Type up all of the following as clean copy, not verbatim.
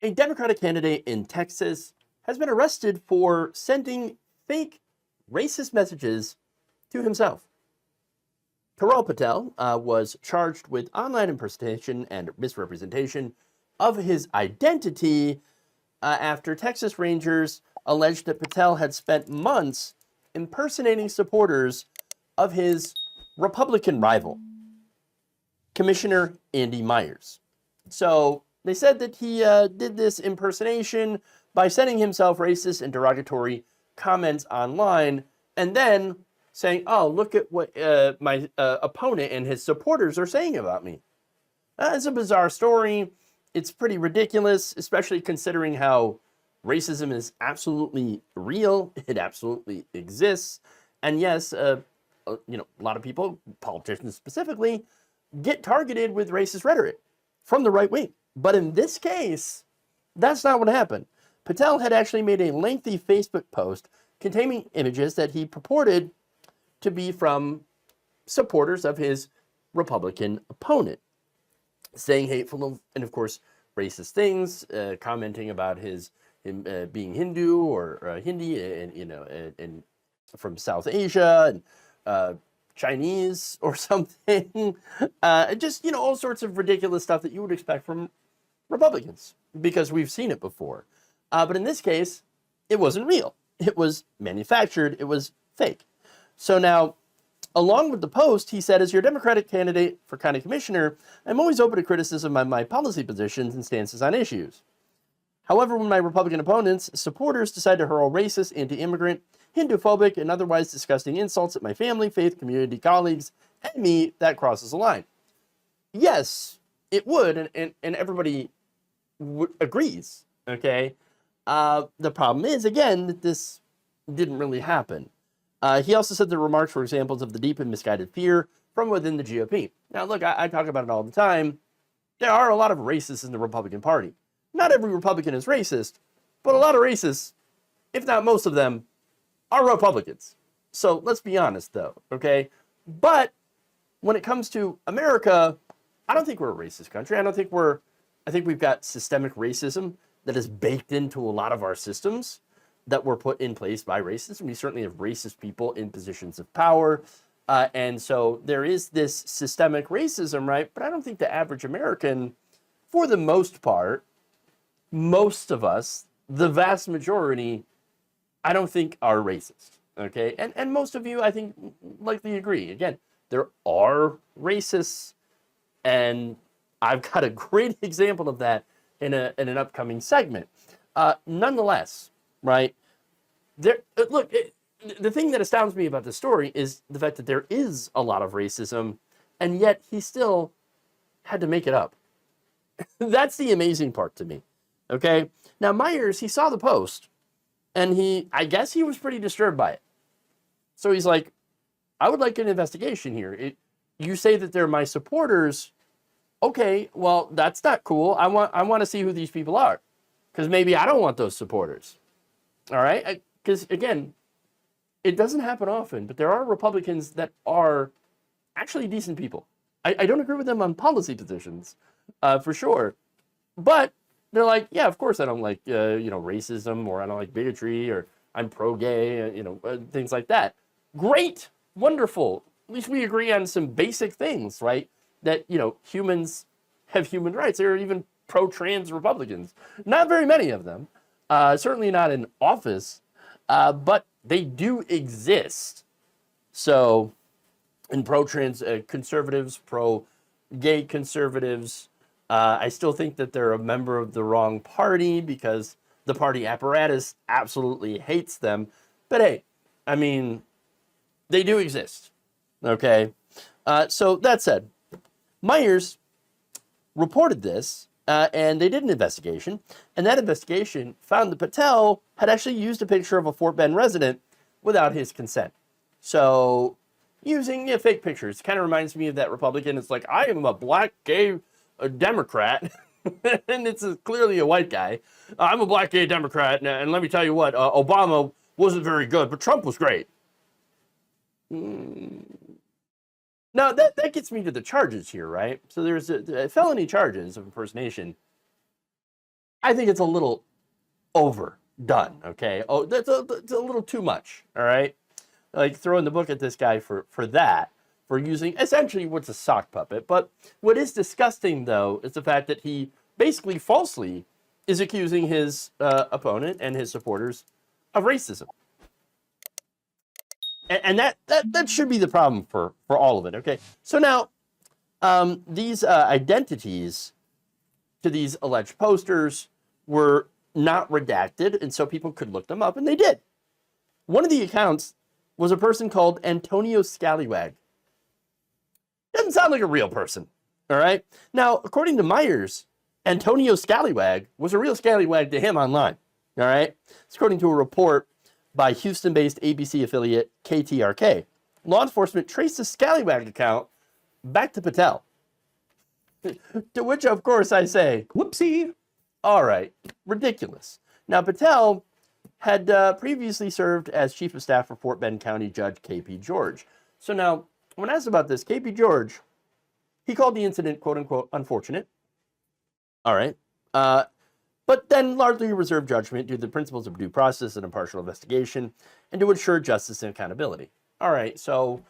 A Democratic candidate in Texas has been arrested for sending fake racist messages to himself. Karal Patel was charged with online impersonation and misrepresentation of his identity after Texas Rangers alleged that Patel had spent months impersonating supporters of his Republican rival, Commissioner Andy Myers. So they said that he did this impersonation by sending himself racist and derogatory comments online and then saying, oh, look at what my opponent and his supporters are saying about me. It's a bizarre story. It's pretty ridiculous, especially considering how racism is absolutely real. It absolutely exists. And yes, a lot of people, politicians specifically, get targeted with racist rhetoric from the right wing. But in this case, that's not what happened. Patel had actually made a lengthy Facebook post containing images that he purported to be from supporters of his Republican opponent, saying hateful and, of course, racist things, commenting about him being Hindu or Hindi, and from South Asia and Chinese or something. Just all sorts of ridiculous stuff that you would expect from Republicans because we've seen it before. But in this case, it wasn't real. It was manufactured. It was fake. So now, along with the post, he said, as your Democratic candidate for county commissioner, I'm always open to criticism on my policy positions and stances on issues. However, when my Republican opponents' supporters decide to hurl racist, anti-immigrant, Hindu-phobic, and otherwise disgusting insults at my family, faith, community, colleagues, and me, that crosses a line. Yes, it would, and everybody agrees, okay? The problem is, again, that this didn't really happen. He also said the remarks were examples of the deep and misguided fear from within the GOP. Now, look, I talk about it all the time. There are a lot of racists in the Republican Party. Not every Republican is racist, but a lot of racists, if not most of them, are Republicans. So let's be honest, though, okay? But when it comes to America, I don't think we're a racist country. I think we've got systemic racism that is baked into a lot of our systems that were put in place by racists. We certainly have racist people in positions of power. And so there is this systemic racism, right? But I don't think the average American, for the most part, most of us, the vast majority, I don't think are racist, okay? And most of you, I think, likely agree. Again, there are racists, and I've got a great example of that in an upcoming segment. Nonetheless, right, the thing that astounds me about this story is the fact that there is a lot of racism, and yet he still had to make it up. That's the amazing part to me. Okay. Now, Myers, he saw the post and I guess he was pretty disturbed by it. So he's like, I would like an investigation here. You say that they're my supporters. Okay, well, that's not cool. I want to see who these people are because maybe I don't want those supporters. All right. Because again, it doesn't happen often, but there are Republicans that are actually decent people. I don't agree with them on policy positions, for sure. But they're like, yeah, of course I don't like, racism, or I don't like bigotry, or I'm pro-gay, things like that. Great, wonderful. At least we agree on some basic things, right? That, humans have human rights. There are even pro-trans Republicans. Not very many of them, certainly not in office, but they do exist. So, in pro-trans conservatives, pro-gay conservatives, I still think that they're a member of the wrong party because the party apparatus absolutely hates them. But hey, I mean, they do exist, okay? So that said, Myers reported this, and they did an investigation, and that investigation found that Patel had actually used a picture of a Fort Bend resident without his consent. So using fake pictures kind of reminds me of that Republican. It's like, I am a black gay Democrat, and it's clearly a white guy. I'm a black gay Democrat, and let me tell you what, Obama wasn't very good, but Trump was great. Now, that gets me to the charges here, right? So there's felony charges of impersonation. I think it's a little overdone, okay? Oh, that's a little too much, all right? Like throwing the book at this guy for that, for using essentially what's a sock puppet. But what is disgusting, though, is the fact that he basically falsely is accusing his opponent and his supporters of racism. And that should be the problem for all of it, okay? So now, these identities to these alleged posters were not redacted, and so people could look them up, and they did. One of the accounts was a person called Antonio Scallywag. Doesn't sound like a real person, all right? Now, according to Myers, Antonio Scallywag was a real scallywag to him online, all right? It's according to a report by Houston-based ABC affiliate KTRK. Law enforcement traced the Scallywag account back to Patel. To which, of course, I say, whoopsie. All right, ridiculous. Now, Patel had previously served as chief of staff for Fort Bend County Judge K.P. George. So now, when asked about this, K.P. George, he called the incident, quote-unquote, unfortunate. All right. But then largely reserved judgment due to the principles of due process and impartial investigation and to ensure justice and accountability. All right, so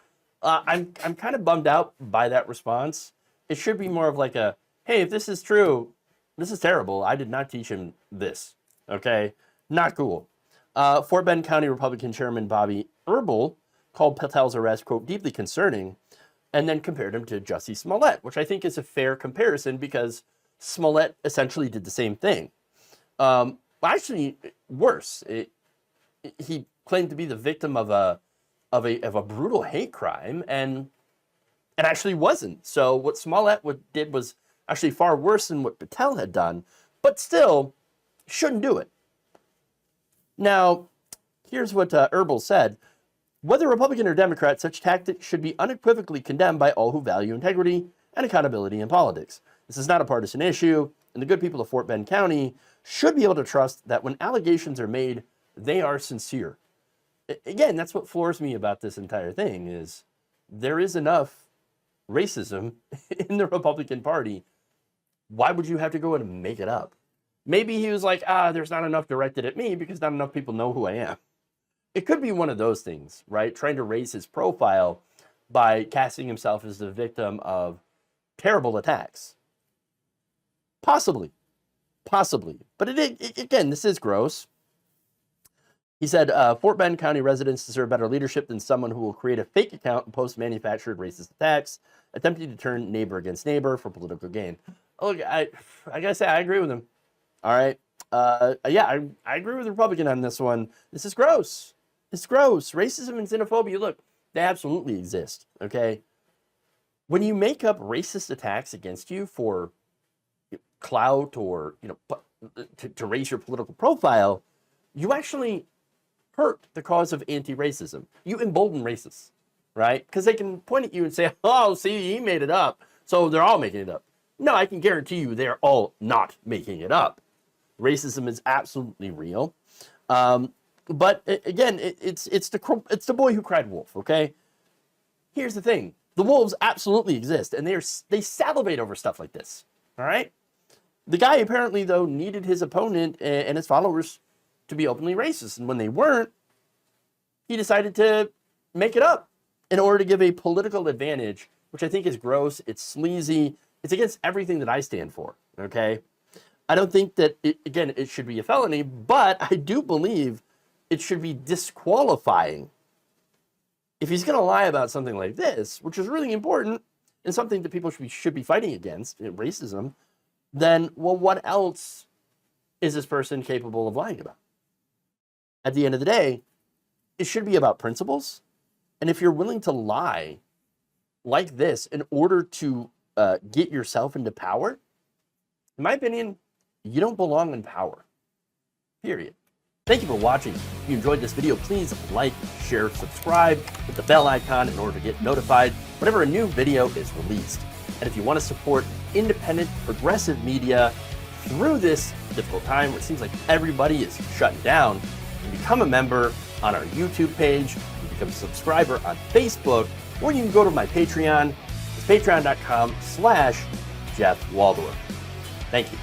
I'm kind of bummed out by that response. It should be more of like a, hey, if this is true, this is terrible. I did not teach him this, okay? Not cool. Fort Bend County Republican Chairman Bobby Erbel called Patel's arrest, quote, deeply concerning, and then compared him to Jussie Smollett, which I think is a fair comparison because Smollett essentially did the same thing. Actually, worse. He claimed to be the victim of a brutal hate crime, and it actually wasn't. So what Smollett did was actually far worse than what Patel had done, but still shouldn't do it. Now, here's what Erbel said. Whether Republican or Democrat, such tactics should be unequivocally condemned by all who value integrity and accountability in politics. This is not a partisan issue, and the good people of Fort Bend County should be able to trust that when allegations are made, they are sincere. Again, that's what floors me about this entire thing is there is enough racism in the Republican Party. Why would you have to go and make it up? Maybe he was like, there's not enough directed at me because not enough people know who I am. It could be one of those things, right? Trying to raise his profile by casting himself as the victim of terrible attacks. Possibly. But again, this is gross. He said, Fort Bend County residents deserve better leadership than someone who will create a fake account and post manufactured racist attacks, attempting to turn neighbor against neighbor for political gain. Look, I gotta say, I agree with him. All right. Yeah, I agree with the Republican on this one. This is gross. It's gross. Racism and xenophobia, look, they absolutely exist, okay? When you make up racist attacks against you for clout or, to raise your political profile, you actually hurt the cause of anti-racism. You embolden racists, right? Because they can point at you and say, oh, see, he made it up, so they're all making it up. No, I can guarantee you they're all not making it up. Racism is absolutely real. But again, it's the boy who cried wolf, okay? Here's the thing. The wolves absolutely exist, and they salivate over stuff like this, all right? The guy apparently, though, needed his opponent and his followers to be openly racist, and when they weren't, he decided to make it up in order to give a political advantage, which I think is gross, it's sleazy, it's against everything that I stand for, okay? I don't think that, it should be a felony, but I do believe it should be disqualifying. If he's going to lie about something like this, which is really important and something that people should be fighting against, racism, then, well, what else is this person capable of lying about? At the end of the day, it should be about principles. And if you're willing to lie like this in order to get yourself into power, in my opinion, you don't belong in power, period. Thank you for watching. If you enjoyed this video, please like, share, subscribe, hit the bell icon in order to get notified whenever a new video is released. And if you want to support independent, progressive media through this difficult time where it seems like everybody is shutting down, you can become a member on our YouTube page, you can become a subscriber on Facebook, or you can go to my Patreon. It's patreon.com/Jeff Waldorf. Thank you.